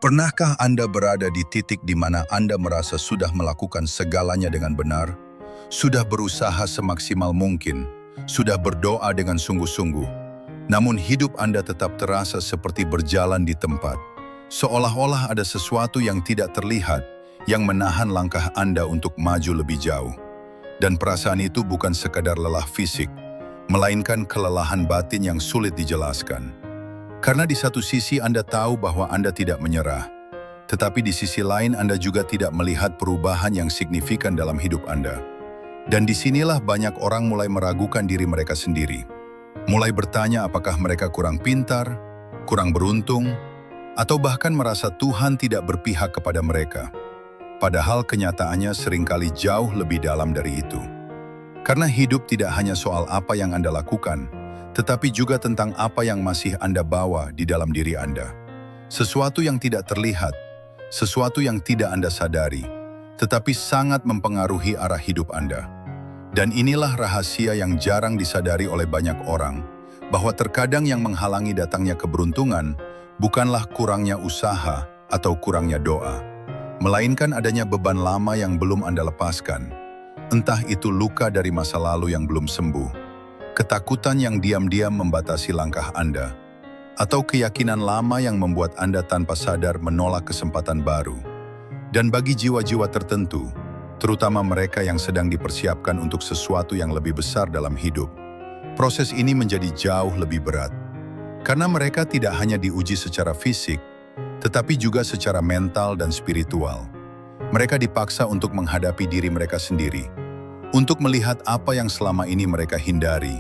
Pernahkah Anda berada di titik di mana Anda merasa sudah melakukan segalanya dengan benar, sudah berusaha semaksimal mungkin, sudah berdoa dengan sungguh-sungguh, namun hidup Anda tetap terasa seperti berjalan di tempat, seolah-olah ada sesuatu yang tidak terlihat yang menahan langkah Anda untuk maju lebih jauh. Dan perasaan itu bukan sekadar lelah fisik, melainkan kelelahan batin yang sulit dijelaskan. Karena di satu sisi Anda tahu bahwa Anda tidak menyerah, tetapi di sisi lain Anda juga tidak melihat perubahan yang signifikan dalam hidup Anda. Dan disinilah banyak orang mulai meragukan diri mereka sendiri. Mulai bertanya apakah mereka kurang pintar, kurang beruntung, atau bahkan merasa Tuhan tidak berpihak kepada mereka. Padahal kenyataannya seringkali jauh lebih dalam dari itu. Karena hidup tidak hanya soal apa yang Anda lakukan, tetapi juga tentang apa yang masih Anda bawa di dalam diri Anda. Sesuatu yang tidak terlihat, sesuatu yang tidak Anda sadari, tetapi sangat mempengaruhi arah hidup Anda. Dan inilah rahasia yang jarang disadari oleh banyak orang, bahwa terkadang yang menghalangi datangnya keberuntungan bukanlah kurangnya usaha atau kurangnya doa, melainkan adanya beban lama yang belum Anda lepaskan. Entah itu luka dari masa lalu yang belum sembuh, ketakutan yang diam-diam membatasi langkah Anda, atau keyakinan lama yang membuat Anda tanpa sadar menolak kesempatan baru. Dan bagi jiwa-jiwa tertentu, terutama mereka yang sedang dipersiapkan untuk sesuatu yang lebih besar dalam hidup, proses ini menjadi jauh lebih berat. Karena mereka tidak hanya diuji secara fisik, tetapi juga secara mental dan spiritual. Mereka dipaksa untuk menghadapi diri mereka sendiri, untuk melihat apa yang selama ini mereka hindari,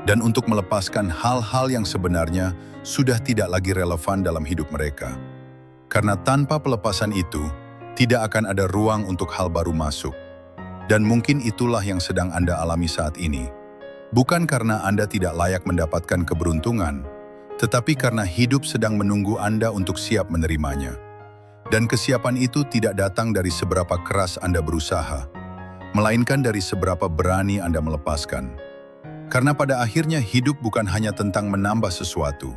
dan untuk melepaskan hal-hal yang sebenarnya sudah tidak lagi relevan dalam hidup mereka. Karena tanpa pelepasan itu, tidak akan ada ruang untuk hal baru masuk. Dan mungkin itulah yang sedang Anda alami saat ini. Bukan karena Anda tidak layak mendapatkan keberuntungan, tetapi karena hidup sedang menunggu Anda untuk siap menerimanya. Dan kesiapan itu tidak datang dari seberapa keras Anda berusaha, melainkan dari seberapa berani Anda melepaskan. Karena pada akhirnya hidup bukan hanya tentang menambah sesuatu,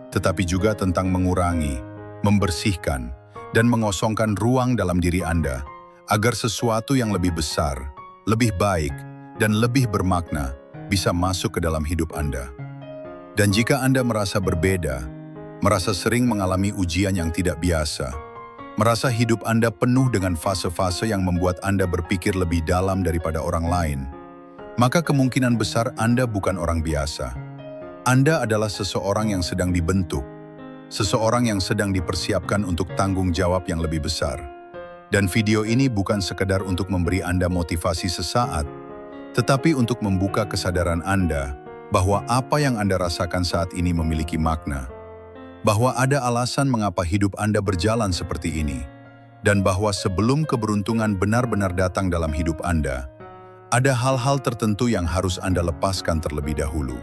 tetapi juga tentang mengurangi, membersihkan, dan mengosongkan ruang dalam diri Anda, agar sesuatu yang lebih besar, lebih baik, dan lebih bermakna bisa masuk ke dalam hidup Anda. Dan jika Anda merasa berbeda, merasa sering mengalami ujian yang tidak biasa, merasa hidup Anda penuh dengan fase-fase yang membuat Anda berpikir lebih dalam daripada orang lain, maka kemungkinan besar Anda bukan orang biasa. Anda adalah seseorang yang sedang dibentuk, seseorang yang sedang dipersiapkan untuk tanggung jawab yang lebih besar. Dan video ini bukan sekedar untuk memberi Anda motivasi sesaat, tetapi untuk membuka kesadaran Anda bahwa apa yang Anda rasakan saat ini memiliki makna, bahwa ada alasan mengapa hidup Anda berjalan seperti ini, dan bahwa sebelum keberuntungan benar-benar datang dalam hidup Anda, ada hal-hal tertentu yang harus Anda lepaskan terlebih dahulu.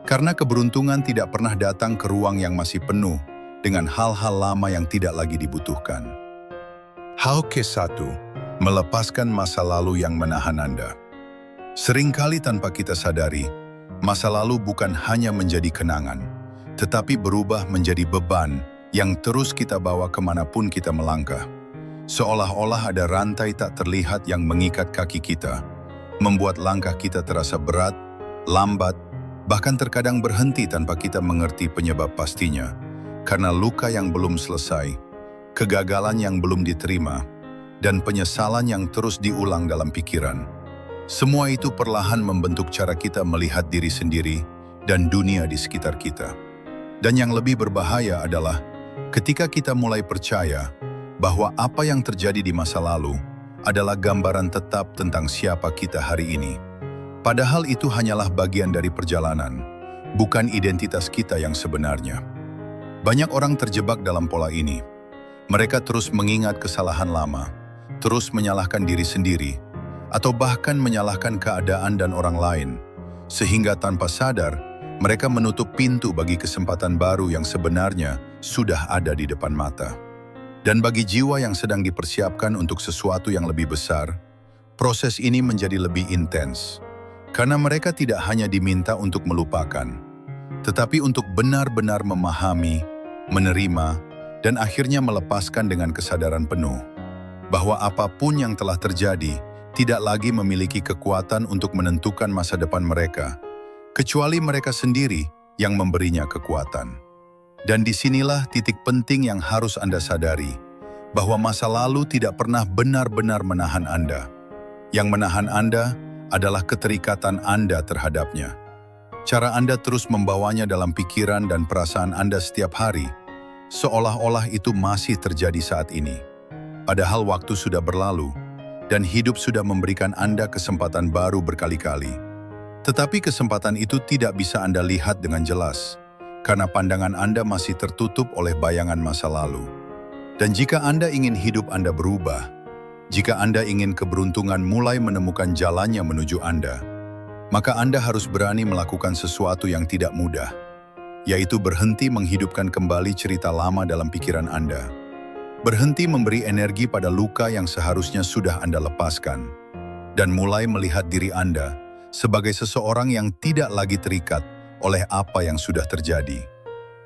Karena keberuntungan tidak pernah datang ke ruang yang masih penuh dengan hal-hal lama yang tidak lagi dibutuhkan. Hal ke-1, melepaskan masa lalu yang menahan Anda. Seringkali tanpa kita sadari, masa lalu bukan hanya menjadi kenangan, tetapi berubah menjadi beban yang terus kita bawa kemanapun kita melangkah. Seolah-olah ada rantai tak terlihat yang mengikat kaki kita, membuat langkah kita terasa berat, lambat, bahkan terkadang berhenti tanpa kita mengerti penyebab pastinya. Karena luka yang belum selesai, kegagalan yang belum diterima, dan penyesalan yang terus diulang dalam pikiran. Semua itu perlahan membentuk cara kita melihat diri sendiri dan dunia di sekitar kita. Dan yang lebih berbahaya adalah ketika kita mulai percaya bahwa apa yang terjadi di masa lalu adalah gambaran tetap tentang siapa kita hari ini. Padahal itu hanyalah bagian dari perjalanan, bukan identitas kita yang sebenarnya. Banyak orang terjebak dalam pola ini. Mereka terus mengingat kesalahan lama, terus menyalahkan diri sendiri, atau bahkan menyalahkan keadaan dan orang lain, sehingga tanpa sadar, mereka menutup pintu bagi kesempatan baru yang sebenarnya sudah ada di depan mata. Dan bagi jiwa yang sedang dipersiapkan untuk sesuatu yang lebih besar, proses ini menjadi lebih intens. Karena mereka tidak hanya diminta untuk melupakan, tetapi untuk benar-benar memahami, menerima, dan akhirnya melepaskan dengan kesadaran penuh bahwa apapun yang telah terjadi tidak lagi memiliki kekuatan untuk menentukan masa depan mereka, kecuali mereka sendiri yang memberinya kekuatan. Dan disinilah titik penting yang harus Anda sadari, bahwa masa lalu tidak pernah benar-benar menahan Anda. Yang menahan Anda adalah keterikatan Anda terhadapnya. Cara Anda terus membawanya dalam pikiran dan perasaan Anda setiap hari, seolah-olah itu masih terjadi saat ini. Padahal waktu sudah berlalu, dan hidup sudah memberikan Anda kesempatan baru berkali-kali. Tetapi kesempatan itu tidak bisa Anda lihat dengan jelas, karena pandangan Anda masih tertutup oleh bayangan masa lalu. Dan jika Anda ingin hidup Anda berubah, jika Anda ingin keberuntungan mulai menemukan jalannya menuju Anda, maka Anda harus berani melakukan sesuatu yang tidak mudah, yaitu berhenti menghidupkan kembali cerita lama dalam pikiran Anda. Berhenti memberi energi pada luka yang seharusnya sudah Anda lepaskan, dan mulai melihat diri Anda sebagai seseorang yang tidak lagi terikat oleh apa yang sudah terjadi,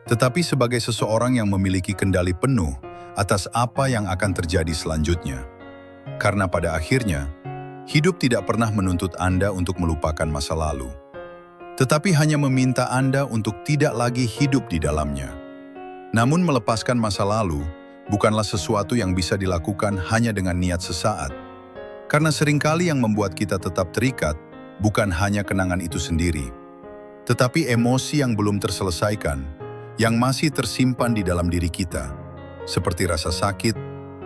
tetapi sebagai seseorang yang memiliki kendali penuh atas apa yang akan terjadi selanjutnya. Karena pada akhirnya, hidup tidak pernah menuntut Anda untuk melupakan masa lalu, tetapi hanya meminta Anda untuk tidak lagi hidup di dalamnya. Namun melepaskan masa lalu bukanlah sesuatu yang bisa dilakukan hanya dengan niat sesaat. Karena seringkali yang membuat kita tetap terikat bukan hanya kenangan itu sendiri, tetapi emosi yang belum terselesaikan, yang masih tersimpan di dalam diri kita, seperti rasa sakit,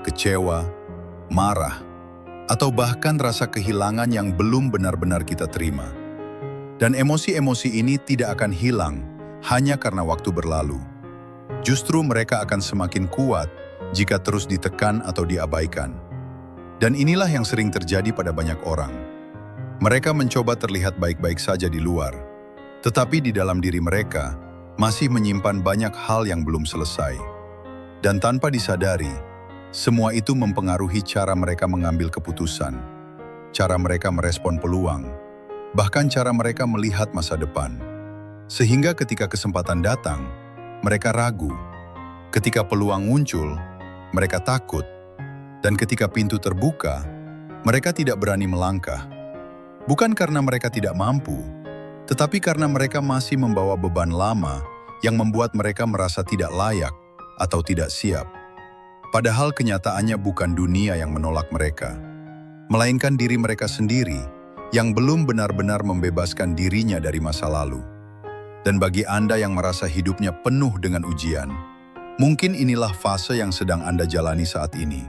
kecewa, marah, atau bahkan rasa kehilangan yang belum benar-benar kita terima. Dan emosi-emosi ini tidak akan hilang hanya karena waktu berlalu. Justru mereka akan semakin kuat jika terus ditekan atau diabaikan. Dan inilah yang sering terjadi pada banyak orang. Mereka mencoba terlihat baik-baik saja di luar, tetapi di dalam diri mereka masih menyimpan banyak hal yang belum selesai. Dan tanpa disadari, semua itu mempengaruhi cara mereka mengambil keputusan, cara mereka merespon peluang, bahkan cara mereka melihat masa depan. Sehingga ketika kesempatan datang, mereka ragu. Ketika peluang muncul, mereka takut, dan ketika pintu terbuka, mereka tidak berani melangkah. Bukan karena mereka tidak mampu, tetapi karena mereka masih membawa beban lama yang membuat mereka merasa tidak layak atau tidak siap. Padahal kenyataannya bukan dunia yang menolak mereka, melainkan diri mereka sendiri yang belum benar-benar membebaskan dirinya dari masa lalu. Dan bagi Anda yang merasa hidupnya penuh dengan ujian, mungkin inilah fase yang sedang Anda jalani saat ini.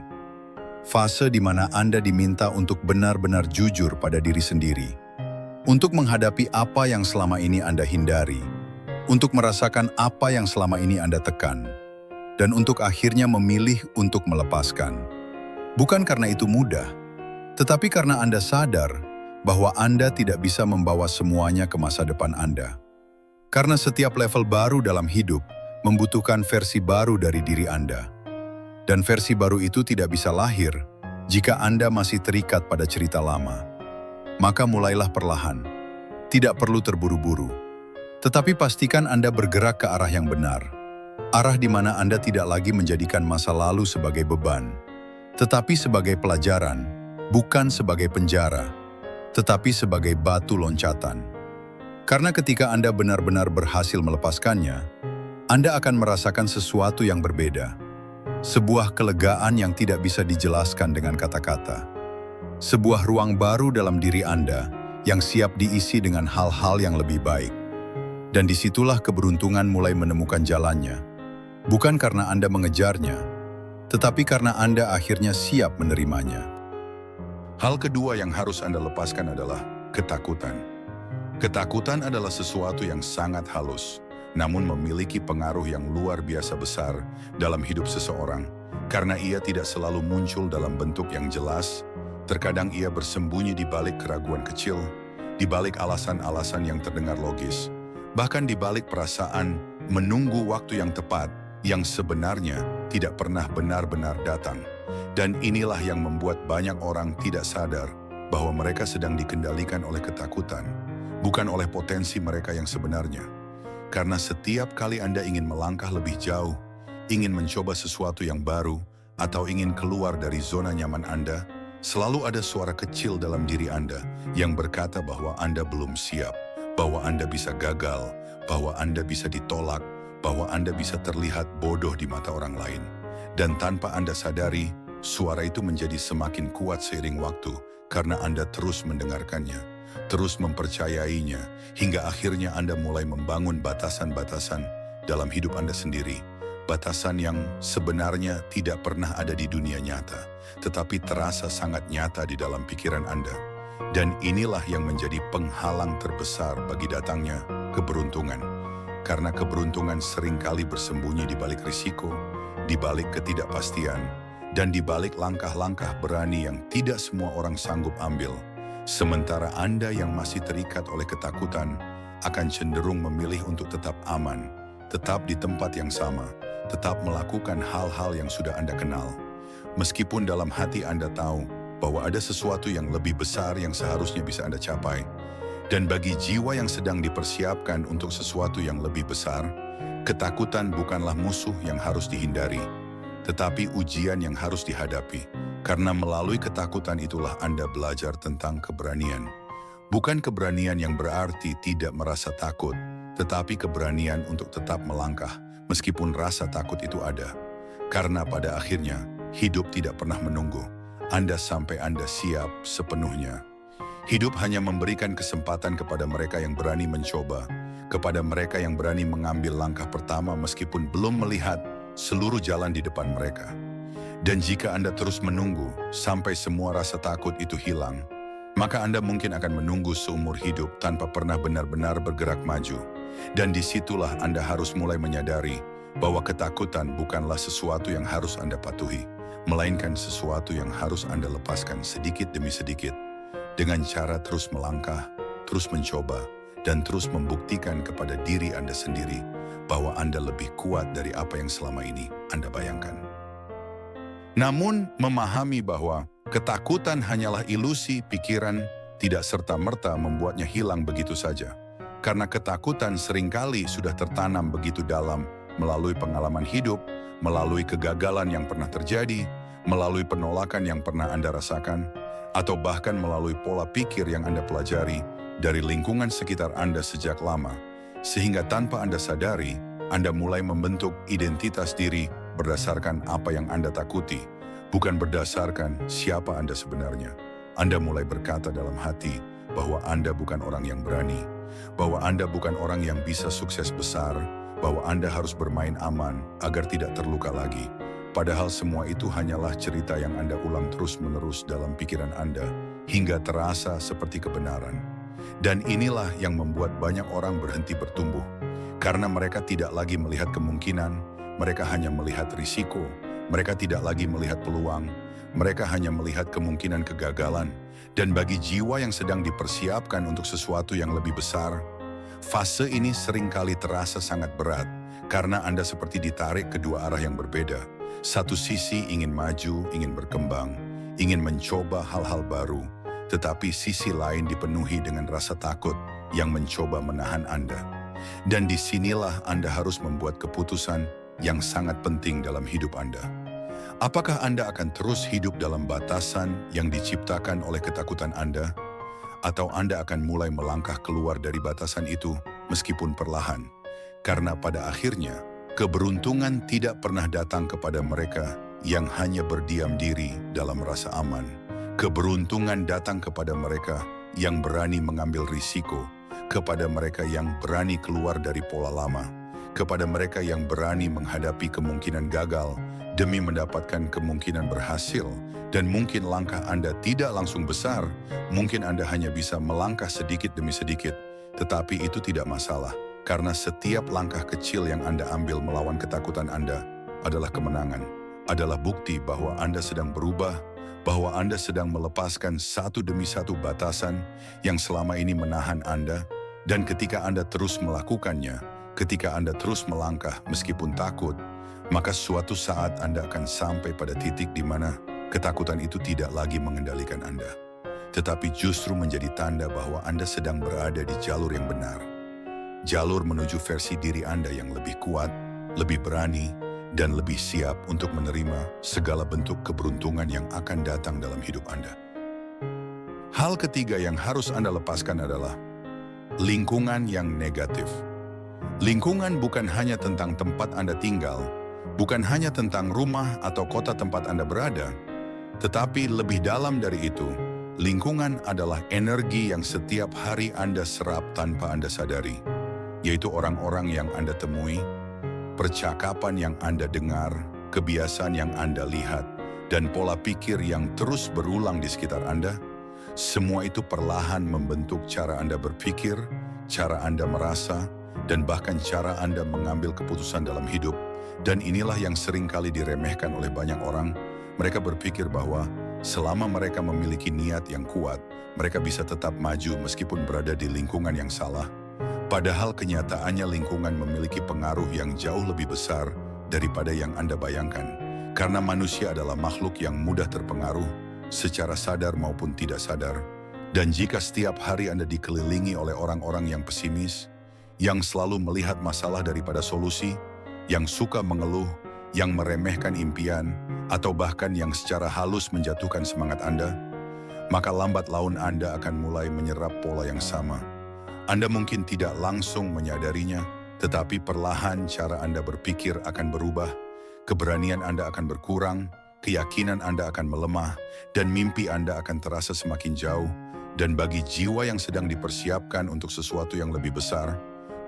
Fase di mana Anda diminta untuk benar-benar jujur pada diri sendiri. Untuk menghadapi apa yang selama ini Anda hindari. Untuk merasakan apa yang selama ini Anda tekan. Dan untuk akhirnya memilih untuk melepaskan. Bukan karena itu mudah, tetapi karena Anda sadar bahwa Anda tidak bisa membawa semuanya ke masa depan Anda. Karena setiap level baru dalam hidup membutuhkan versi baru dari diri Anda. Dan versi baru itu tidak bisa lahir jika Anda masih terikat pada cerita lama. Maka mulailah perlahan. Tidak perlu terburu-buru. Tetapi pastikan Anda bergerak ke arah yang benar. Arah di mana Anda tidak lagi menjadikan masa lalu sebagai beban, tetapi sebagai pelajaran, bukan sebagai penjara, tetapi sebagai batu loncatan. Karena ketika Anda benar-benar berhasil melepaskannya, Anda akan merasakan sesuatu yang berbeda. Sebuah kelegaan yang tidak bisa dijelaskan dengan kata-kata. Sebuah ruang baru dalam diri Anda yang siap diisi dengan hal-hal yang lebih baik. Dan disitulah keberuntungan mulai menemukan jalannya. Bukan karena Anda mengejarnya, tetapi karena Anda akhirnya siap menerimanya. Hal kedua yang harus Anda lepaskan adalah ketakutan. Ketakutan adalah sesuatu yang sangat halus, namun memiliki pengaruh yang luar biasa besar dalam hidup seseorang, karena ia tidak selalu muncul dalam bentuk yang jelas. Terkadang ia bersembunyi di balik keraguan kecil, di balik alasan-alasan yang terdengar logis, bahkan di balik perasaan menunggu waktu yang tepat yang sebenarnya tidak pernah benar-benar datang. Dan inilah yang membuat banyak orang tidak sadar bahwa mereka sedang dikendalikan oleh ketakutan, bukan oleh potensi mereka yang sebenarnya. Karena setiap kali Anda ingin melangkah lebih jauh, ingin mencoba sesuatu yang baru, atau ingin keluar dari zona nyaman Anda, selalu ada suara kecil dalam diri Anda yang berkata bahwa Anda belum siap, bahwa Anda bisa gagal, bahwa Anda bisa ditolak, bahwa Anda bisa terlihat bodoh di mata orang lain. Dan tanpa Anda sadari, suara itu menjadi semakin kuat seiring waktu karena Anda terus mendengarkannya, terus mempercayainya, hingga akhirnya Anda mulai membangun batasan-batasan dalam hidup Anda sendiri. Batasan yang sebenarnya tidak pernah ada di dunia nyata, tetapi terasa sangat nyata di dalam pikiran Anda. Dan inilah yang menjadi penghalang terbesar bagi datangnya keberuntungan. Karena keberuntungan seringkali bersembunyi di balik risiko, di balik ketidakpastian, dan di balik langkah-langkah berani yang tidak semua orang sanggup ambil. Sementara Anda yang masih terikat oleh ketakutan akan cenderung memilih untuk tetap aman, tetap di tempat yang sama, tetap melakukan hal-hal yang sudah Anda kenal. Meskipun dalam hati Anda tahu bahwa ada sesuatu yang lebih besar yang seharusnya bisa Anda capai. Dan bagi jiwa yang sedang dipersiapkan untuk sesuatu yang lebih besar, ketakutan bukanlah musuh yang harus dihindari, tetapi ujian yang harus dihadapi. Karena melalui ketakutan itulah Anda belajar tentang keberanian. Bukan keberanian yang berarti tidak merasa takut, tetapi keberanian untuk tetap melangkah meskipun rasa takut itu ada. Karena pada akhirnya, hidup tidak pernah menunggu Anda sampai Anda siap sepenuhnya. Hidup hanya memberikan kesempatan kepada mereka yang berani mencoba, kepada mereka yang berani mengambil langkah pertama meskipun belum melihat seluruh jalan di depan mereka. Dan jika Anda terus menunggu sampai semua rasa takut itu hilang, maka Anda mungkin akan menunggu seumur hidup tanpa pernah benar-benar bergerak maju. Dan disitulah Anda harus mulai menyadari bahwa ketakutan bukanlah sesuatu yang harus Anda patuhi, melainkan sesuatu yang harus Anda lepaskan sedikit demi sedikit, dengan cara terus melangkah, terus mencoba, dan terus membuktikan kepada diri Anda sendiri bahwa Anda lebih kuat dari apa yang selama ini Anda bayangkan. Namun, memahami bahwa ketakutan hanyalah ilusi pikiran tidak serta-merta membuatnya hilang begitu saja. Karena ketakutan seringkali sudah tertanam begitu dalam melalui pengalaman hidup, melalui kegagalan yang pernah terjadi, melalui penolakan yang pernah Anda rasakan, atau bahkan melalui pola pikir yang Anda pelajari dari lingkungan sekitar Anda sejak lama, sehingga tanpa Anda sadari, Anda mulai membentuk identitas diri berdasarkan apa yang Anda takuti, bukan berdasarkan siapa Anda sebenarnya. Anda mulai berkata dalam hati bahwa Anda bukan orang yang berani, bahwa Anda bukan orang yang bisa sukses besar, bahwa Anda harus bermain aman agar tidak terluka lagi. Padahal semua itu hanyalah cerita yang Anda ulang terus-menerus dalam pikiran Anda hingga terasa seperti kebenaran. Dan inilah yang membuat banyak orang berhenti bertumbuh. Karena mereka tidak lagi melihat kemungkinan, mereka hanya melihat risiko, mereka tidak lagi melihat peluang, mereka hanya melihat kemungkinan kegagalan. Dan bagi jiwa yang sedang dipersiapkan untuk sesuatu yang lebih besar, fase ini seringkali terasa sangat berat karena Anda seperti ditarik ke dua arah yang berbeda. Satu sisi ingin maju, ingin berkembang, ingin mencoba hal-hal baru, tetapi sisi lain dipenuhi dengan rasa takut yang mencoba menahan Anda. Dan disinilah Anda harus membuat keputusan yang sangat penting dalam hidup Anda. Apakah Anda akan terus hidup dalam batasan yang diciptakan oleh ketakutan Anda? Atau Anda akan mulai melangkah keluar dari batasan itu meskipun perlahan? Karena pada akhirnya, keberuntungan tidak pernah datang kepada mereka yang hanya berdiam diri dalam rasa aman. Keberuntungan datang kepada mereka yang berani mengambil risiko, kepada mereka yang berani keluar dari pola lama, kepada mereka yang berani menghadapi kemungkinan gagal demi mendapatkan kemungkinan berhasil. Dan mungkin langkah Anda tidak langsung besar, mungkin Anda hanya bisa melangkah sedikit demi sedikit, tetapi itu tidak masalah. Karena setiap langkah kecil yang Anda ambil melawan ketakutan Anda adalah kemenangan, adalah bukti bahwa Anda sedang berubah, bahwa Anda sedang melepaskan satu demi satu batasan yang selama ini menahan Anda. Dan ketika Anda terus melakukannya, ketika Anda terus melangkah meskipun takut, maka suatu saat Anda akan sampai pada titik di mana ketakutan itu tidak lagi mengendalikan Anda, tetapi justru menjadi tanda bahwa Anda sedang berada di jalur yang benar. Jalur menuju versi diri Anda yang lebih kuat, lebih berani, dan lebih siap untuk menerima segala bentuk keberuntungan yang akan datang dalam hidup Anda. Hal ketiga yang harus Anda lepaskan adalah lingkungan yang negatif. Lingkungan bukan hanya tentang tempat Anda tinggal, bukan hanya tentang rumah atau kota tempat Anda berada, tetapi lebih dalam dari itu, lingkungan adalah energi yang setiap hari Anda serap tanpa Anda sadari, yaitu orang-orang yang Anda temui, percakapan yang Anda dengar, kebiasaan yang Anda lihat, dan pola pikir yang terus berulang di sekitar Anda. Semua itu perlahan membentuk cara Anda berpikir, cara Anda merasa, dan bahkan cara Anda mengambil keputusan dalam hidup. Dan inilah yang seringkali diremehkan oleh banyak orang. Mereka berpikir bahwa selama mereka memiliki niat yang kuat, mereka bisa tetap maju meskipun berada di lingkungan yang salah. Padahal kenyataannya lingkungan memiliki pengaruh yang jauh lebih besar daripada yang Anda bayangkan. Karena manusia adalah makhluk yang mudah terpengaruh, secara sadar maupun tidak sadar. Dan jika setiap hari Anda dikelilingi oleh orang-orang yang pesimis, yang selalu melihat masalah daripada solusi, yang suka mengeluh, yang meremehkan impian, atau bahkan yang secara halus menjatuhkan semangat Anda, maka lambat laun Anda akan mulai menyerap pola yang sama. Anda mungkin tidak langsung menyadarinya, tetapi perlahan cara Anda berpikir akan berubah, keberanian Anda akan berkurang, keyakinan Anda akan melemah, dan mimpi Anda akan terasa semakin jauh. Dan bagi jiwa yang sedang dipersiapkan untuk sesuatu yang lebih besar,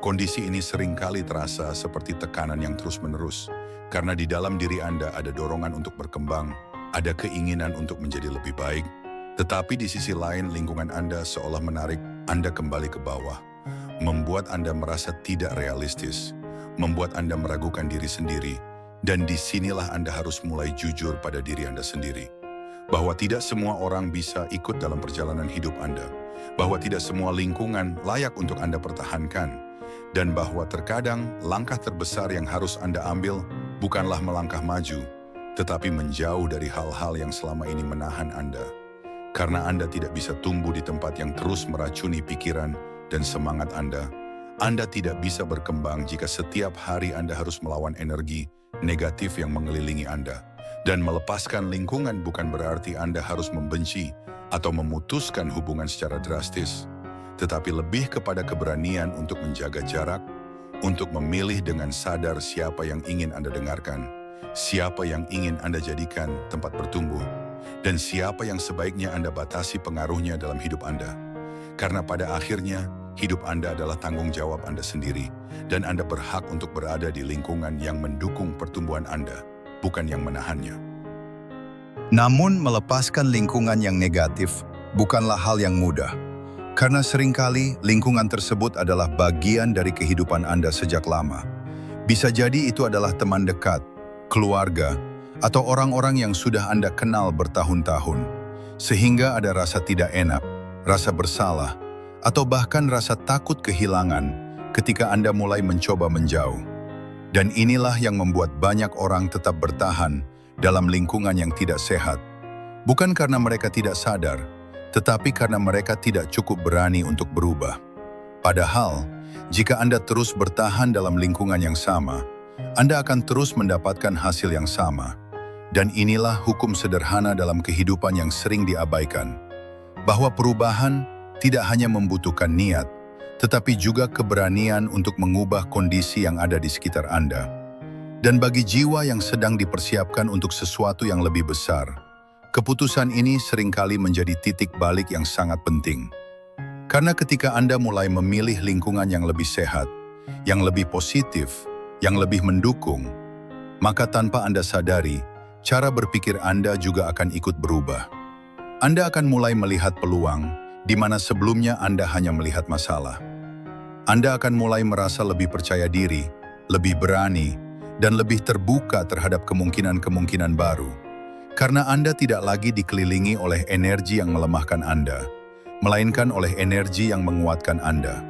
kondisi ini seringkali terasa seperti tekanan yang terus-menerus. Karena di dalam diri Anda ada dorongan untuk berkembang, ada keinginan untuk menjadi lebih baik. Tetapi di sisi lain lingkungan Anda seolah menarik Anda kembali ke bawah, membuat Anda merasa tidak realistis, membuat Anda meragukan diri sendiri. Dan disinilah Anda harus mulai jujur pada diri Anda sendiri. Bahwa tidak semua orang bisa ikut dalam perjalanan hidup Anda. Bahwa tidak semua lingkungan layak untuk Anda pertahankan. Dan bahwa terkadang langkah terbesar yang harus Anda ambil bukanlah melangkah maju, tetapi menjauh dari hal-hal yang selama ini menahan Anda. Karena Anda tidak bisa tumbuh di tempat yang terus meracuni pikiran dan semangat Anda. Anda tidak bisa berkembang jika setiap hari Anda harus melawan energi negatif yang mengelilingi Anda. Dan melepaskan lingkungan bukan berarti Anda harus membenci atau memutuskan hubungan secara drastis, tetapi lebih kepada keberanian untuk menjaga jarak, untuk memilih dengan sadar siapa yang ingin Anda dengarkan, siapa yang ingin Anda jadikan tempat bertumbuh, dan siapa yang sebaiknya Anda batasi pengaruhnya dalam hidup Anda. Karena pada akhirnya, hidup Anda adalah tanggung jawab Anda sendiri, dan Anda berhak untuk berada di lingkungan yang mendukung pertumbuhan Anda, bukan yang menahannya. Namun, melepaskan lingkungan yang negatif bukanlah hal yang mudah. Karena seringkali lingkungan tersebut adalah bagian dari kehidupan Anda sejak lama. Bisa jadi itu adalah teman dekat, keluarga, atau orang-orang yang sudah Anda kenal bertahun-tahun. Sehingga ada rasa tidak enak, rasa bersalah, atau bahkan rasa takut kehilangan ketika Anda mulai mencoba menjauh. Dan inilah yang membuat banyak orang tetap bertahan dalam lingkungan yang tidak sehat. Bukan karena mereka tidak sadar, tetapi karena mereka tidak cukup berani untuk berubah. Padahal, jika Anda terus bertahan dalam lingkungan yang sama, Anda akan terus mendapatkan hasil yang sama. Dan inilah hukum sederhana dalam kehidupan yang sering diabaikan, bahwa perubahan tidak hanya membutuhkan niat, tetapi juga keberanian untuk mengubah kondisi yang ada di sekitar Anda. Dan bagi jiwa yang sedang dipersiapkan untuk sesuatu yang lebih besar, keputusan ini seringkali menjadi titik balik yang sangat penting. Karena ketika Anda mulai memilih lingkungan yang lebih sehat, yang lebih positif, yang lebih mendukung, maka tanpa Anda sadari, cara berpikir Anda juga akan ikut berubah. Anda akan mulai melihat peluang, di mana sebelumnya Anda hanya melihat masalah. Anda akan mulai merasa lebih percaya diri, lebih berani, dan lebih terbuka terhadap kemungkinan-kemungkinan baru. Karena Anda tidak lagi dikelilingi oleh energi yang melemahkan Anda, melainkan oleh energi yang menguatkan Anda.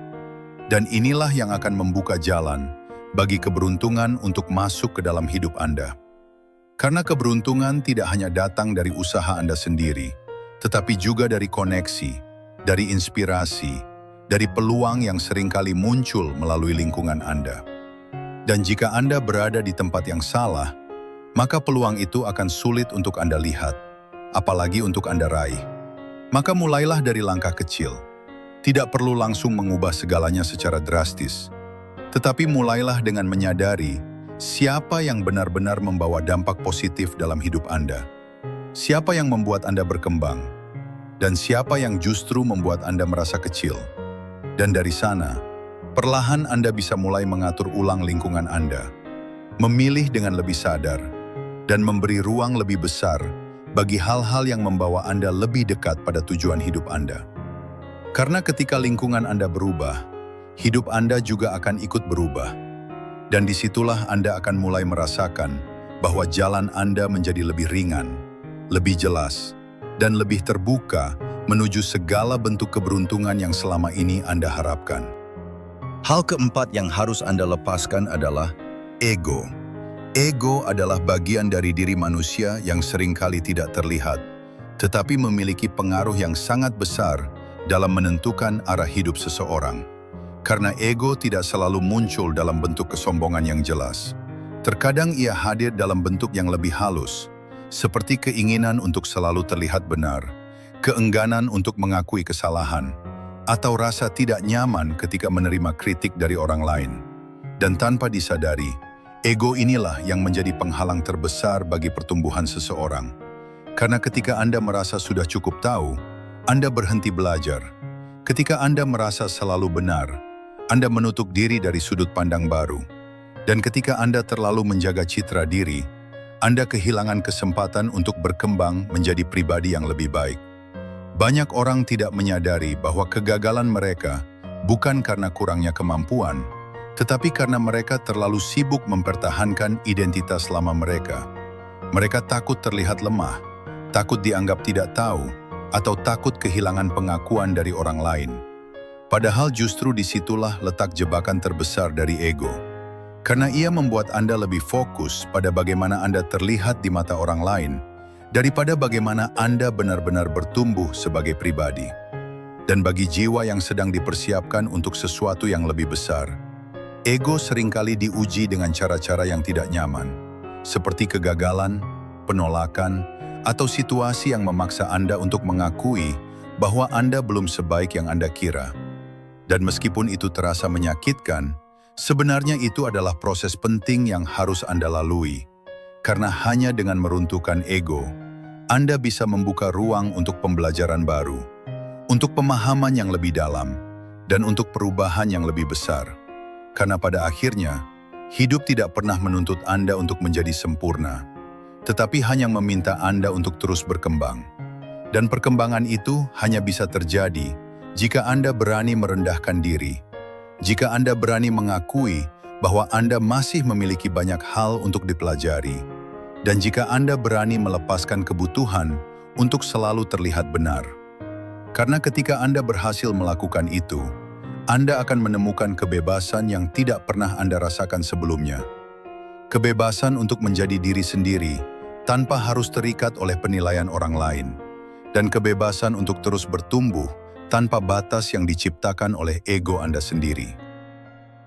Dan inilah yang akan membuka jalan bagi keberuntungan untuk masuk ke dalam hidup Anda. Karena keberuntungan tidak hanya datang dari usaha Anda sendiri, tetapi juga dari koneksi, dari inspirasi, dari peluang yang seringkali muncul melalui lingkungan Anda. Dan jika Anda berada di tempat yang salah, maka peluang itu akan sulit untuk Anda lihat, apalagi untuk Anda raih. Maka mulailah dari langkah kecil. Tidak perlu langsung mengubah segalanya secara drastis. Tetapi mulailah dengan menyadari siapa yang benar-benar membawa dampak positif dalam hidup Anda. Siapa yang membuat Anda berkembang, dan siapa yang justru membuat Anda merasa kecil. Dan dari sana, perlahan Anda bisa mulai mengatur ulang lingkungan Anda, memilih dengan lebih sadar, dan memberi ruang lebih besar bagi hal-hal yang membawa Anda lebih dekat pada tujuan hidup Anda. Karena ketika lingkungan Anda berubah, hidup Anda juga akan ikut berubah. Dan disitulah Anda akan mulai merasakan bahwa jalan Anda menjadi lebih ringan, lebih jelas, dan lebih terbuka menuju segala bentuk keberuntungan yang selama ini Anda harapkan. Hal keempat yang harus Anda lepaskan adalah ego. Ego adalah bagian dari diri manusia yang seringkali tidak terlihat, tetapi memiliki pengaruh yang sangat besar dalam menentukan arah hidup seseorang. Karena ego tidak selalu muncul dalam bentuk kesombongan yang jelas. Terkadang ia hadir dalam bentuk yang lebih halus, seperti keinginan untuk selalu terlihat benar, keengganan untuk mengakui kesalahan, atau rasa tidak nyaman ketika menerima kritik dari orang lain. Dan tanpa disadari, ego inilah yang menjadi penghalang terbesar bagi pertumbuhan seseorang. Karena ketika Anda merasa sudah cukup tahu, Anda berhenti belajar. Ketika Anda merasa selalu benar, Anda menutup diri dari sudut pandang baru. Dan ketika Anda terlalu menjaga citra diri, Anda kehilangan kesempatan untuk berkembang menjadi pribadi yang lebih baik. Banyak orang tidak menyadari bahwa kegagalan mereka bukan karena kurangnya kemampuan, tetapi karena mereka terlalu sibuk mempertahankan identitas lama mereka. Mereka takut terlihat lemah, takut dianggap tidak tahu, atau takut kehilangan pengakuan dari orang lain. Padahal justru disitulah letak jebakan terbesar dari ego. Karena ia membuat Anda lebih fokus pada bagaimana Anda terlihat di mata orang lain, daripada bagaimana Anda benar-benar bertumbuh sebagai pribadi. Dan bagi jiwa yang sedang dipersiapkan untuk sesuatu yang lebih besar, ego seringkali diuji dengan cara-cara yang tidak nyaman, seperti kegagalan, penolakan, atau situasi yang memaksa Anda untuk mengakui bahwa Anda belum sebaik yang Anda kira. Dan meskipun itu terasa menyakitkan, sebenarnya itu adalah proses penting yang harus Anda lalui. Karena hanya dengan meruntuhkan ego, Anda bisa membuka ruang untuk pembelajaran baru, untuk pemahaman yang lebih dalam, dan untuk perubahan yang lebih besar. Karena pada akhirnya, hidup tidak pernah menuntut Anda untuk menjadi sempurna, tetapi hanya meminta Anda untuk terus berkembang. Dan perkembangan itu hanya bisa terjadi jika Anda berani merendahkan diri, jika Anda berani mengakui bahwa Anda masih memiliki banyak hal untuk dipelajari, dan jika Anda berani melepaskan kebutuhan untuk selalu terlihat benar. Karena ketika Anda berhasil melakukan itu, Anda akan menemukan kebebasan yang tidak pernah Anda rasakan sebelumnya. Kebebasan untuk menjadi diri sendiri tanpa harus terikat oleh penilaian orang lain, dan kebebasan untuk terus bertumbuh tanpa batas yang diciptakan oleh ego Anda sendiri.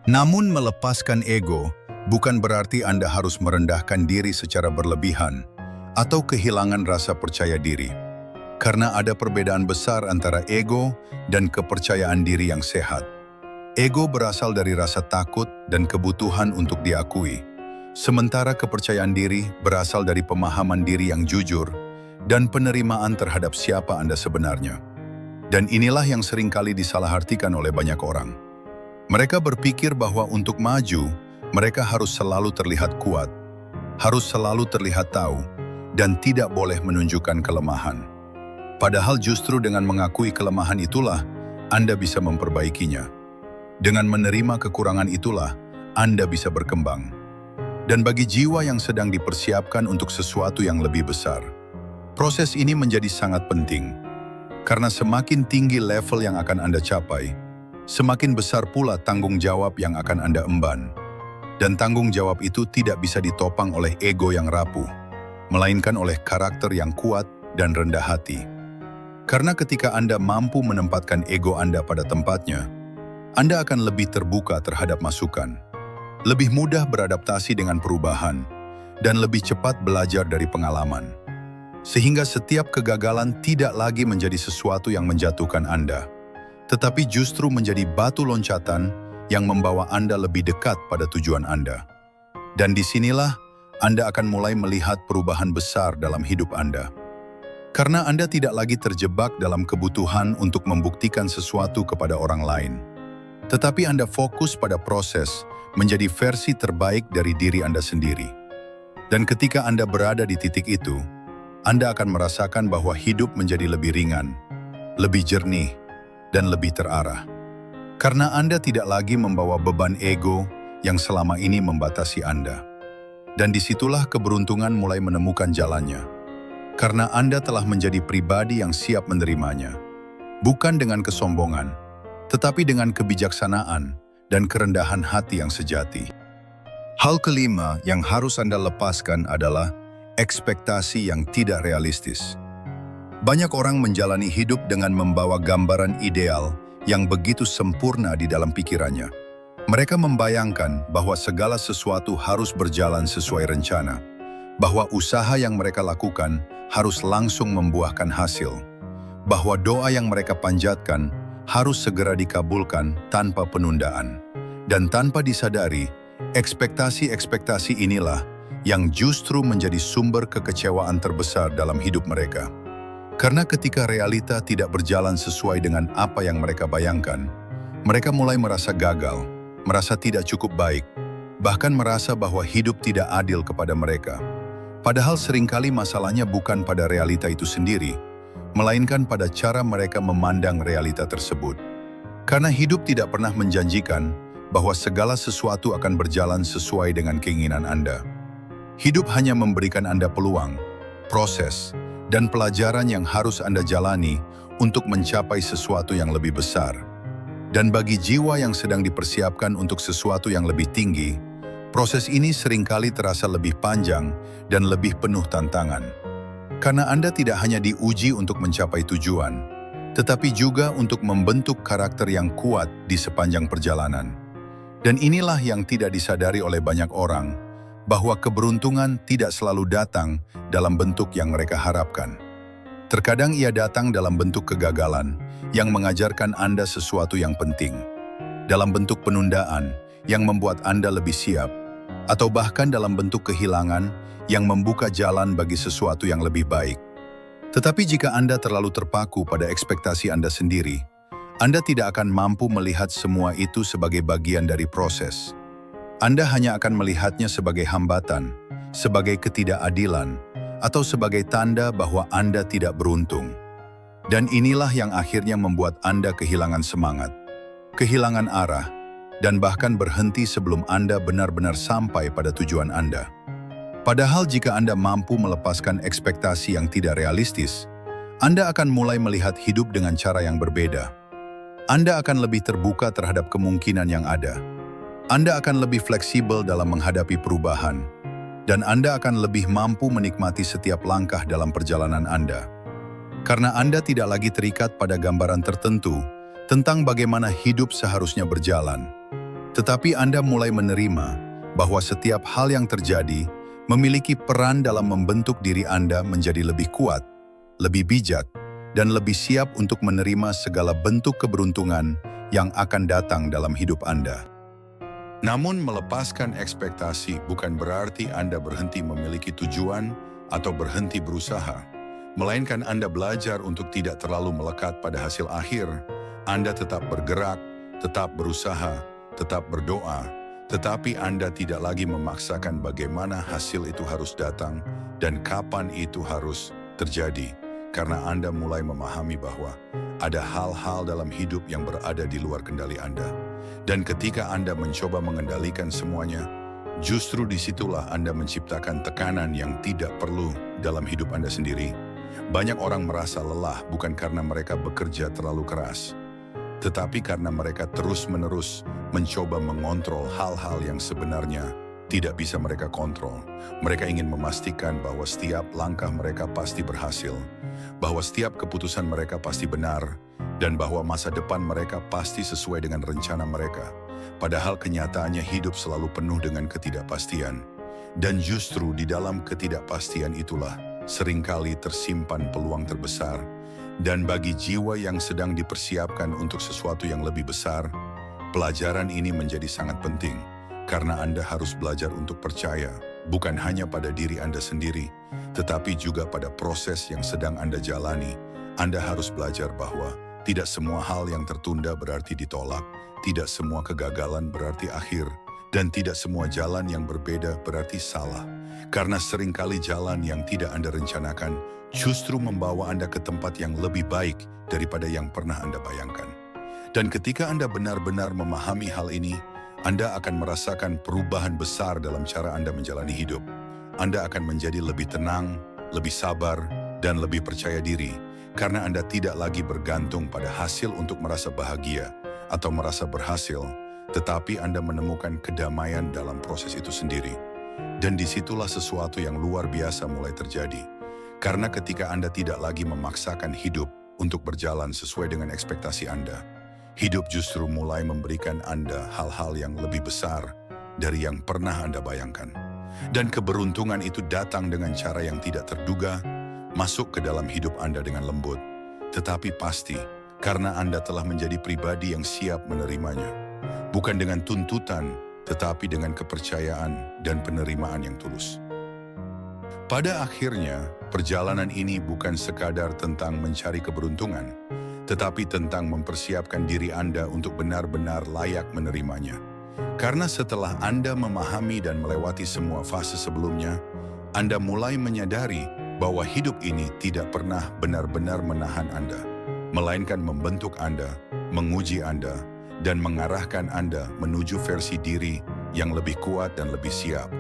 Namun melepaskan ego bukan berarti Anda harus merendahkan diri secara berlebihan atau kehilangan rasa percaya diri. Karena ada perbedaan besar antara ego dan kepercayaan diri yang sehat. Ego berasal dari rasa takut dan kebutuhan untuk diakui, sementara kepercayaan diri berasal dari pemahaman diri yang jujur dan penerimaan terhadap siapa Anda sebenarnya. Dan inilah yang seringkali disalahartikan oleh banyak orang. Mereka berpikir bahwa untuk maju, mereka harus selalu terlihat kuat, harus selalu terlihat tahu, dan tidak boleh menunjukkan kelemahan. Padahal justru dengan mengakui kelemahan itulah, Anda bisa memperbaikinya. Dengan menerima kekurangan itulah, Anda bisa berkembang. Dan bagi jiwa yang sedang dipersiapkan untuk sesuatu yang lebih besar, proses ini menjadi sangat penting. Karena semakin tinggi level yang akan Anda capai, semakin besar pula tanggung jawab yang akan Anda emban. Dan tanggung jawab itu tidak bisa ditopang oleh ego yang rapuh, melainkan oleh karakter yang kuat dan rendah hati. Karena ketika Anda mampu menempatkan ego Anda pada tempatnya, Anda akan lebih terbuka terhadap masukan. lebih mudah beradaptasi dengan perubahan, dan lebih cepat belajar dari pengalaman. Sehingga setiap kegagalan tidak lagi menjadi sesuatu yang menjatuhkan Anda, tetapi justru menjadi batu loncatan yang membawa Anda lebih dekat pada tujuan Anda. Dan disinilah Anda akan mulai melihat perubahan besar dalam hidup Anda. Karena Anda tidak lagi terjebak dalam kebutuhan untuk membuktikan sesuatu kepada orang lain. Tetapi Anda fokus pada proses menjadi versi terbaik dari diri Anda sendiri. Dan ketika Anda berada di titik itu, Anda akan merasakan bahwa hidup menjadi lebih ringan, lebih jernih, dan lebih terarah. Karena Anda tidak lagi membawa beban ego yang selama ini membatasi Anda. Dan disitulah keberuntungan mulai menemukan jalannya. Karena Anda telah menjadi pribadi yang siap menerimanya. Bukan dengan kesombongan, tetapi dengan kebijaksanaan dan kerendahan hati yang sejati. Hal kelima yang harus Anda lepaskan adalah ekspektasi yang tidak realistis. Banyak orang menjalani hidup dengan membawa gambaran ideal yang begitu sempurna di dalam pikirannya. Mereka membayangkan bahwa segala sesuatu harus berjalan sesuai rencana, bahwa usaha yang mereka lakukan harus langsung membuahkan hasil, bahwa doa yang mereka panjatkan harus segera dikabulkan tanpa penundaan. Dan tanpa disadari, ekspektasi-ekspektasi inilah yang justru menjadi sumber kekecewaan terbesar dalam hidup mereka. Karena ketika realita tidak berjalan sesuai dengan apa yang mereka bayangkan, mereka mulai merasa gagal, merasa tidak cukup baik, bahkan merasa bahwa hidup tidak adil kepada mereka. Padahal seringkali masalahnya bukan pada realita itu sendiri, melainkan pada cara mereka memandang realita tersebut. Karena hidup tidak pernah menjanjikan bahwa segala sesuatu akan berjalan sesuai dengan keinginan Anda. Hidup hanya memberikan Anda peluang, proses, dan pelajaran yang harus Anda jalani untuk mencapai sesuatu yang lebih besar. Dan bagi jiwa yang sedang dipersiapkan untuk sesuatu yang lebih tinggi, proses ini seringkali terasa lebih panjang dan lebih penuh tantangan. Karena Anda tidak hanya diuji untuk mencapai tujuan, tetapi juga untuk membentuk karakter yang kuat di sepanjang perjalanan. Dan inilah yang tidak disadari oleh banyak orang, bahwa keberuntungan tidak selalu datang dalam bentuk yang mereka harapkan. Terkadang ia datang dalam bentuk kegagalan yang mengajarkan Anda sesuatu yang penting, dalam bentuk penundaan yang membuat Anda lebih siap, atau bahkan dalam bentuk kehilangan yang membuka jalan bagi sesuatu yang lebih baik. Tetapi jika Anda terlalu terpaku pada ekspektasi Anda sendiri, Anda tidak akan mampu melihat semua itu sebagai bagian dari proses. Anda hanya akan melihatnya sebagai hambatan, sebagai ketidakadilan, atau sebagai tanda bahwa Anda tidak beruntung. Dan inilah yang akhirnya membuat Anda kehilangan semangat, kehilangan arah, dan bahkan berhenti sebelum Anda benar-benar sampai pada tujuan Anda. Padahal jika Anda mampu melepaskan ekspektasi yang tidak realistis, Anda akan mulai melihat hidup dengan cara yang berbeda. Anda akan lebih terbuka terhadap kemungkinan yang ada. Anda akan lebih fleksibel dalam menghadapi perubahan, dan Anda akan lebih mampu menikmati setiap langkah dalam perjalanan Anda. Karena Anda tidak lagi terikat pada gambaran tertentu tentang bagaimana hidup seharusnya berjalan, tetapi Anda mulai menerima bahwa setiap hal yang terjadi memiliki peran dalam membentuk diri Anda menjadi lebih kuat, lebih bijak, dan lebih siap untuk menerima segala bentuk keberuntungan yang akan datang dalam hidup Anda. Namun melepaskan ekspektasi bukan berarti Anda berhenti memiliki tujuan atau berhenti berusaha, melainkan Anda belajar untuk tidak terlalu melekat pada hasil akhir. Anda tetap bergerak, tetap berusaha, tetap berdoa, tetapi Anda tidak lagi memaksakan bagaimana hasil itu harus datang dan kapan itu harus terjadi, karena Anda mulai memahami bahwa ada hal-hal dalam hidup yang berada di luar kendali Anda. Dan ketika Anda mencoba mengendalikan semuanya, justru disitulah Anda menciptakan tekanan yang tidak perlu dalam hidup Anda sendiri. Banyak orang merasa lelah bukan karena mereka bekerja terlalu keras, tetapi karena mereka terus-menerus mencoba mengontrol hal-hal yang sebenarnya tidak bisa mereka kontrol. Mereka ingin memastikan bahwa setiap langkah mereka pasti berhasil, bahwa setiap keputusan mereka pasti benar, dan bahwa masa depan mereka pasti sesuai dengan rencana mereka. Padahal kenyataannya hidup selalu penuh dengan ketidakpastian. Dan justru di dalam ketidakpastian itulah seringkali tersimpan peluang terbesar. Dan bagi jiwa yang sedang dipersiapkan untuk sesuatu yang lebih besar, pelajaran ini menjadi sangat penting. Karena Anda harus belajar untuk percaya, bukan hanya pada diri Anda sendiri, tetapi juga pada proses yang sedang Anda jalani. Anda harus belajar bahwa tidak semua hal yang tertunda berarti ditolak, tidak semua kegagalan berarti akhir, dan tidak semua jalan yang berbeda berarti salah. Karena seringkali jalan yang tidak Anda rencanakan justru membawa Anda ke tempat yang lebih baik daripada yang pernah Anda bayangkan. Dan ketika Anda benar-benar memahami hal ini, Anda akan merasakan perubahan besar dalam cara Anda menjalani hidup. Anda akan menjadi lebih tenang, lebih sabar, dan lebih percaya diri, karena Anda tidak lagi bergantung pada hasil untuk merasa bahagia atau merasa berhasil, tetapi Anda menemukan kedamaian dalam proses itu sendiri. Dan disitulah sesuatu yang luar biasa mulai terjadi. Karena ketika Anda tidak lagi memaksakan hidup untuk berjalan sesuai dengan ekspektasi Anda, hidup justru mulai memberikan Anda hal-hal yang lebih besar dari yang pernah Anda bayangkan. Dan keberuntungan itu datang dengan cara yang tidak terduga, masuk ke dalam hidup Anda dengan lembut, tetapi pasti karena Anda telah menjadi pribadi yang siap menerimanya. Bukan dengan tuntutan, tetapi dengan kepercayaan dan penerimaan yang tulus. Pada akhirnya, perjalanan ini bukan sekadar tentang mencari keberuntungan, tetapi tentang mempersiapkan diri Anda untuk benar-benar layak menerimanya. Karena setelah Anda memahami dan melewati semua fase sebelumnya, Anda mulai menyadari bahwa hidup ini tidak pernah benar-benar menahan Anda, melainkan membentuk Anda, menguji Anda, dan mengarahkan Anda menuju versi diri yang lebih kuat dan lebih siap.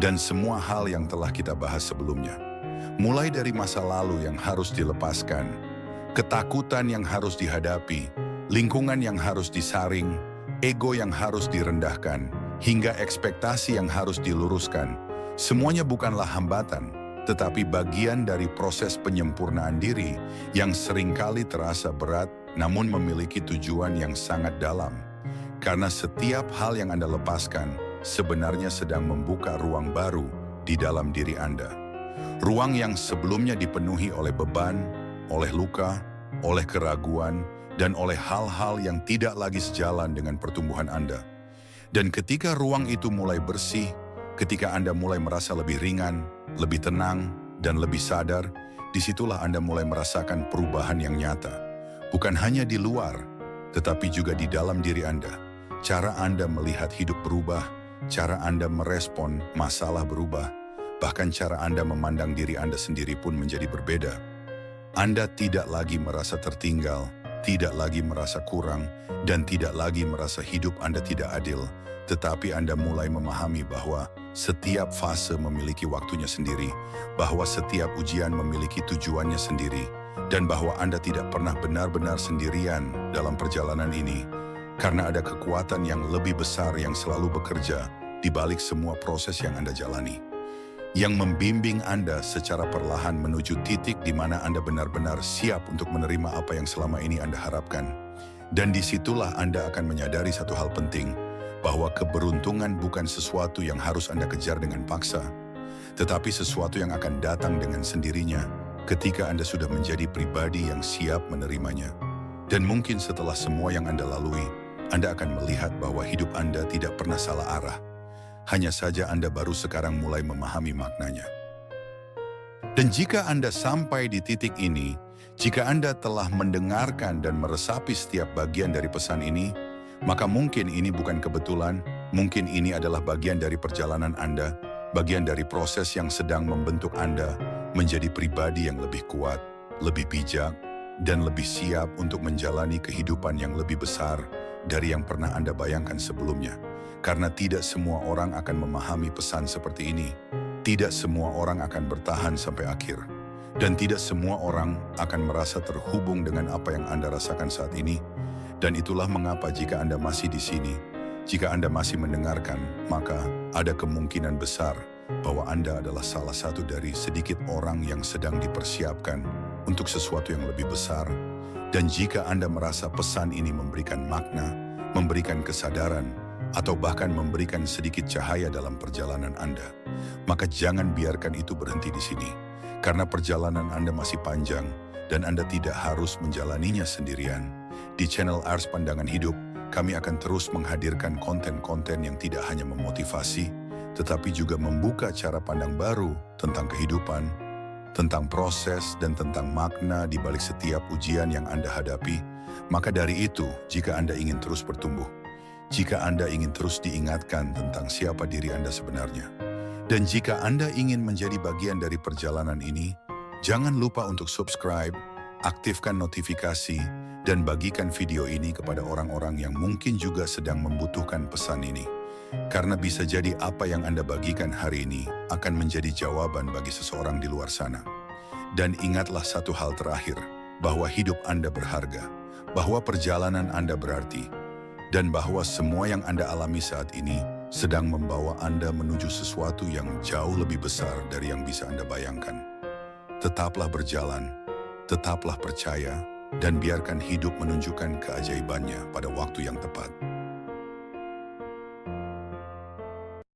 Dan semua hal yang telah kita bahas sebelumnya, mulai dari masa lalu yang harus dilepaskan, ketakutan yang harus dihadapi, lingkungan yang harus disaring, ego yang harus direndahkan, hingga ekspektasi yang harus diluruskan, semuanya bukanlah hambatan, tetapi bagian dari proses penyempurnaan diri yang seringkali terasa berat namun memiliki tujuan yang sangat dalam. Karena setiap hal yang Anda lepaskan sebenarnya sedang membuka ruang baru di dalam diri Anda. Ruang yang sebelumnya dipenuhi oleh beban, oleh luka, oleh keraguan, dan oleh hal-hal yang tidak lagi sejalan dengan pertumbuhan Anda. Dan ketika ruang itu mulai bersih, ketika Anda mulai merasa lebih ringan, lebih tenang, dan lebih sadar, disitulah Anda mulai merasakan perubahan yang nyata. Bukan hanya di luar, tetapi juga di dalam diri Anda. Cara Anda melihat hidup berubah, cara Anda merespon masalah berubah, bahkan cara Anda memandang diri Anda sendiri pun menjadi berbeda. Anda tidak lagi merasa tertinggal, tidak lagi merasa kurang, dan tidak lagi merasa hidup Anda tidak adil, tetapi Anda mulai memahami bahwa setiap fase memiliki waktunya sendiri, bahwa setiap ujian memiliki tujuannya sendiri, dan bahwa Anda tidak pernah benar-benar sendirian dalam perjalanan ini, karena ada kekuatan yang lebih besar yang selalu bekerja di balik semua proses yang Anda jalani, yang membimbing Anda secara perlahan menuju titik di mana Anda benar-benar siap untuk menerima apa yang selama ini Anda harapkan. Dan disitulah Anda akan menyadari satu hal penting, bahwa keberuntungan bukan sesuatu yang harus Anda kejar dengan paksa, tetapi sesuatu yang akan datang dengan sendirinya ketika Anda sudah menjadi pribadi yang siap menerimanya. Dan mungkin setelah semua yang Anda lalui, Anda akan melihat bahwa hidup Anda tidak pernah salah arah. Hanya saja Anda baru sekarang mulai memahami maknanya. Dan jika Anda sampai di titik ini, jika Anda telah mendengarkan dan meresapi setiap bagian dari pesan ini, maka mungkin ini bukan kebetulan, mungkin ini adalah bagian dari perjalanan Anda, bagian dari proses yang sedang membentuk Anda menjadi pribadi yang lebih kuat, lebih bijak, dan lebih siap untuk menjalani kehidupan yang lebih besar dari yang pernah Anda bayangkan sebelumnya. Karena tidak semua orang akan memahami pesan seperti ini. Tidak semua orang akan bertahan sampai akhir. Dan tidak semua orang akan merasa terhubung dengan apa yang Anda rasakan saat ini. Dan itulah mengapa jika Anda masih di sini, jika Anda masih mendengarkan, maka ada kemungkinan besar bahwa Anda adalah salah satu dari sedikit orang yang sedang dipersiapkan untuk sesuatu yang lebih besar. Dan jika Anda merasa pesan ini memberikan makna, memberikan kesadaran, atau bahkan memberikan sedikit cahaya dalam perjalanan Anda, maka jangan biarkan itu berhenti di sini. Karena perjalanan Anda masih panjang dan Anda tidak harus menjalaninya sendirian. Di channel Ars Pandangan Hidup, kami akan terus menghadirkan konten-konten yang tidak hanya memotivasi, tetapi juga membuka cara pandang baru tentang kehidupan, tentang proses dan tentang makna di balik setiap ujian yang Anda hadapi. Maka dari itu, jika Anda ingin terus bertumbuh, jika Anda ingin terus diingatkan tentang siapa diri Anda sebenarnya, dan jika Anda ingin menjadi bagian dari perjalanan ini, jangan lupa untuk subscribe, aktifkan notifikasi, dan bagikan video ini kepada orang-orang yang mungkin juga sedang membutuhkan pesan ini. Karena bisa jadi apa yang Anda bagikan hari ini akan menjadi jawaban bagi seseorang di luar sana. Dan ingatlah satu hal terakhir, bahwa hidup Anda berharga, bahwa perjalanan Anda berarti, dan bahwa semua yang Anda alami saat ini sedang membawa Anda menuju sesuatu yang jauh lebih besar dari yang bisa Anda bayangkan. Tetaplah berjalan, tetaplah percaya, dan biarkan hidup menunjukkan keajaibannya pada waktu yang tepat.